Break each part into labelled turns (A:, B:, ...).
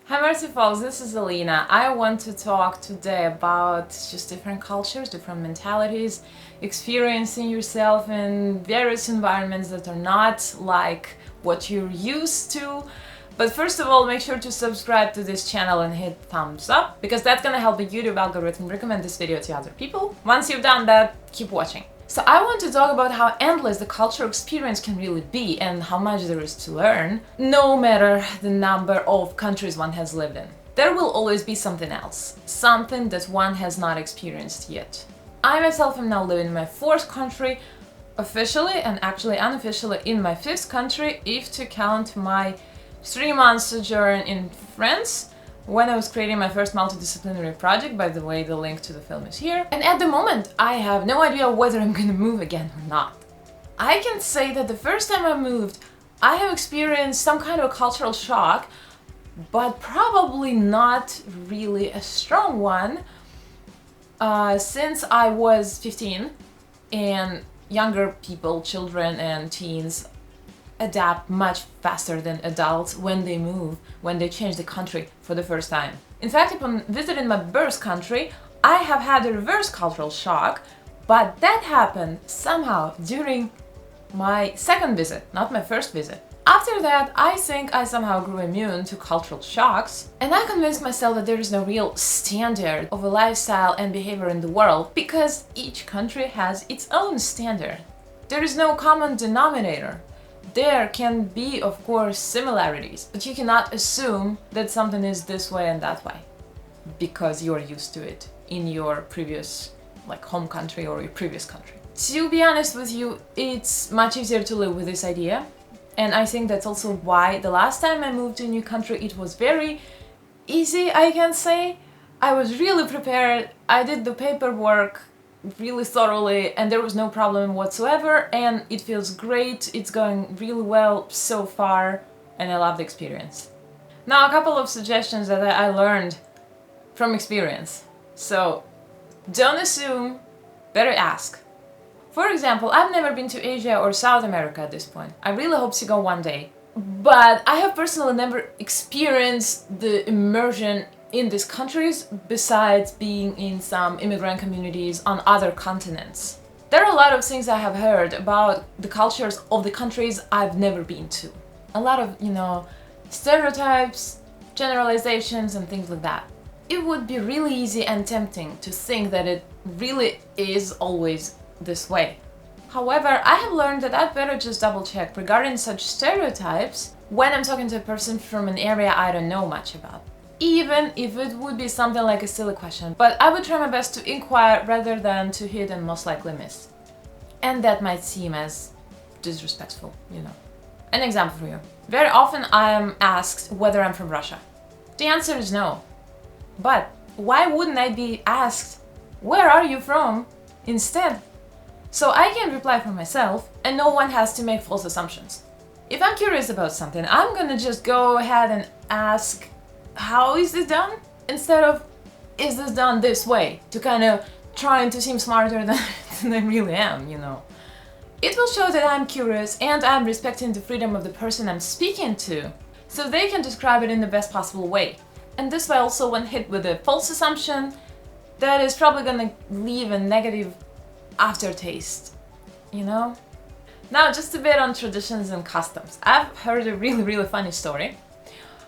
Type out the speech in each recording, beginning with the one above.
A: Hi Mercifuls, this is Elina. I want to talk today about just different cultures, different mentalities, experiencing yourself in various environments that are not like what you're used to. But first of all, make sure to subscribe to this channel and hit thumbs up, because that's gonna help the YouTube algorithm recommend this video to other people. Once you've done that, keep watching. So I want to talk about how endless the cultural experience can really be and how much there is to learn, no matter the number of countries one has lived in. There will always be something else, something that one has not experienced yet. I myself am now living in my fourth country, officially and actually unofficially in my fifth country, if to count my 3-month sojourn in France, when I was creating my first multidisciplinary project. By the way, the link to the film is here. And at the moment, I have no idea whether I'm gonna move again or not. I can say that the first time I moved, I have experienced some kind of cultural shock, but probably not really a strong one, since I was 15 and younger people, children and teens, adapt much faster than adults when they move, when they change the country for the first time. In fact, upon visiting my birth country, I have had a reverse cultural shock, but that happened somehow during my second visit, not my first visit. After that, I think I somehow grew immune to cultural shocks, and I convinced myself that there is no real standard of a lifestyle and behavior in the world, because each country has its own standard. There is no common denominator. There can be, of course, similarities, but you cannot assume that something is this way and that way because you're used to it in your previous, home country or your previous country. To be honest with you, it's much easier to live with this idea, and I think that's also why the last time I moved to a new country, it was very easy, I can say. I was really prepared, I did the paperwork really thoroughly, and there was no problem whatsoever, and it feels great, it's going really well so far, and I love the experience. Now, a couple of suggestions that I learned from experience. So, don't assume, better ask. For example, I've never been to Asia or South America at this point. I really hope to go one day, but I have personally never experienced the immersion in these countries besides being in some immigrant communities on other continents. There are a lot of things I have heard about the cultures of the countries I've never been to. A lot of, stereotypes, generalizations and things like that. It would be really easy and tempting to think that it really is always this way. However, I have learned that I'd better just double check regarding such stereotypes when I'm talking to a person from an area I don't know much about. Even if it would be something like a silly question, but I would try my best to inquire rather than to hit and most likely miss. And that might seem as disrespectful, An example for you. Very often I am asked whether I'm from Russia. The answer is no. But why wouldn't I be asked, where are you from, instead? So I can reply for myself, and no one has to make false assumptions. If I'm curious about something, I'm gonna just go ahead and ask, how is this done? Instead of, is this done this way? To kind of trying to seem smarter than I really am, It will show that I'm curious and I'm respecting the freedom of the person I'm speaking to, so they can describe it in the best possible way. And this way also, when hit with a false assumption, that is probably gonna leave a negative aftertaste, Now, just a bit on traditions and customs. I've heard a really funny story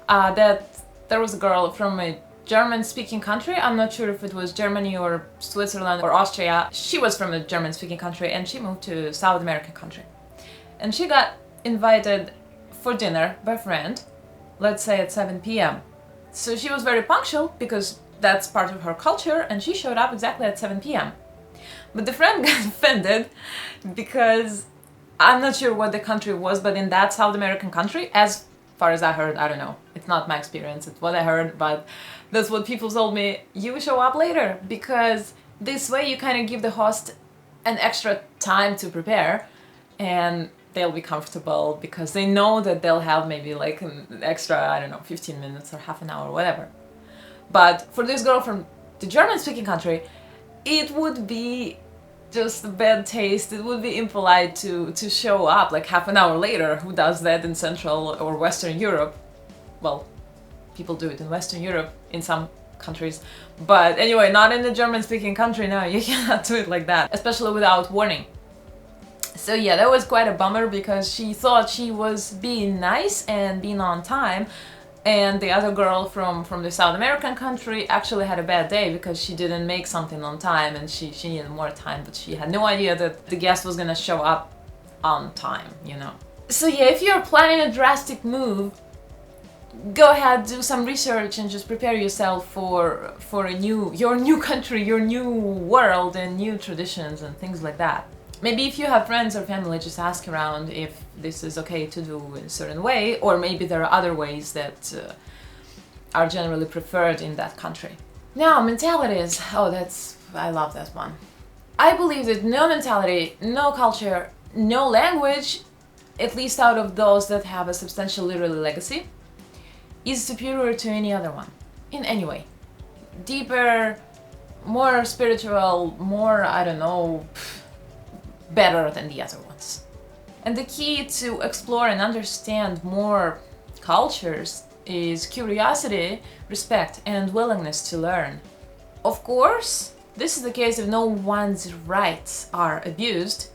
A: that there was a girl from a German-speaking country. I'm not sure if it was Germany or Switzerland or Austria. She was from a German-speaking country and she moved to a South American country. And she got invited for dinner by a friend, let's say at 7 p.m. So she was very punctual because that's part of her culture, and she showed up exactly at 7 p.m. But the friend got offended because I'm not sure what the country was, but in that South American country, as far as I heard, I don't know, it's not my experience, it's what I heard, but that's what people told me, you show up later, because this way you kind of give the host an extra time to prepare, and they'll be comfortable because they know that they'll have maybe an extra, 15 minutes or half an hour or whatever. But for this girl from the German-speaking country, it would be just a bad taste. It would be impolite to show up half an hour later. Who does that in Central or Western Europe? Well, people do it in Western Europe, in some countries. But anyway, not in the German-speaking country, no, you cannot do it like that, especially without warning. So yeah, that was quite a bummer because she thought she was being nice and being on time, and the other girl from the South American country actually had a bad day because she didn't make something on time and she needed more time, but she had no idea that the guest was gonna show up on time, you know. So yeah, if you're planning a drastic move, go ahead, do some research and just prepare yourself for your new country, your new world and new traditions and things like that. Maybe if you have friends or family, just ask around if this is okay to do in a certain way, or maybe there are other ways that are generally preferred in that country. Now, mentalities. Oh, I love that one. I believe that no mentality, no culture, no language, at least out of those that have a substantial literary legacy, is superior to any other one, in any way. Deeper, more spiritual, more, I don't know, better than the other ones. And the key to explore and understand more cultures is curiosity, respect, and willingness to learn. Of course, this is the case if no one's rights are abused,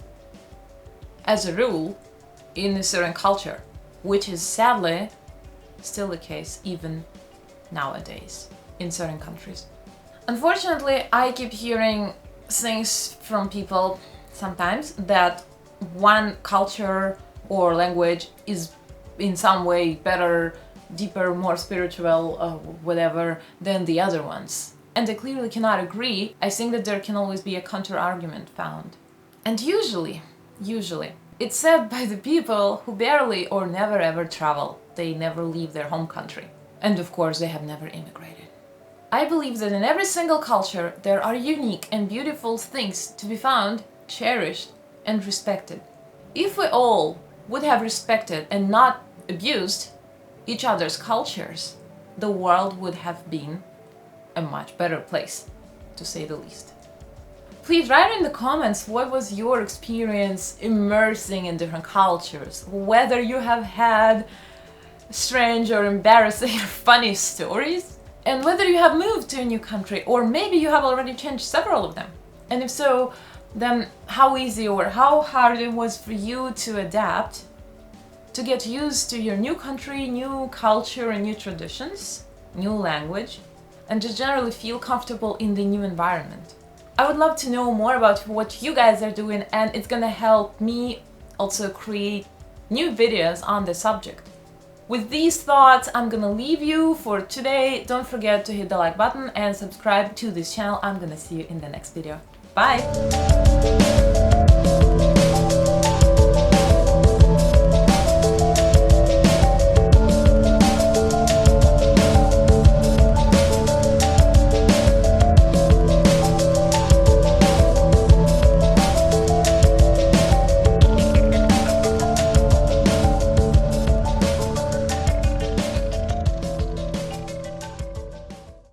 A: as a rule, in a certain culture, which is sadly still the case even nowadays in certain countries. Unfortunately, I keep hearing things from people sometimes that one culture or language is in some way better, deeper, more spiritual, whatever, than the other ones. And I clearly cannot agree. I think that there can always be a counter-argument found. And usually, it's said by the people who barely or never ever travel. They never leave their home country. And of course, they have never immigrated. I believe that in every single culture, there are unique and beautiful things to be found, cherished, and respected. If we all would have respected and not abused each other's cultures, the world would have been a much better place, to say the least. Please write in the comments what was your experience immersing in different cultures, whether you have had strange or embarrassing or funny stories, and whether you have moved to a new country, or maybe you have already changed several of them. And if so, then how easy or how hard it was for you to adapt, to get used to your new country, new culture and new traditions, new language, and just generally feel comfortable in the new environment. I would love to know more about what you guys are doing, and it's gonna help me also create new videos on the subject. With these thoughts, I'm gonna leave you for today. Don't forget to hit the like button and subscribe to this channel. I'm gonna see you in the next video. Bye!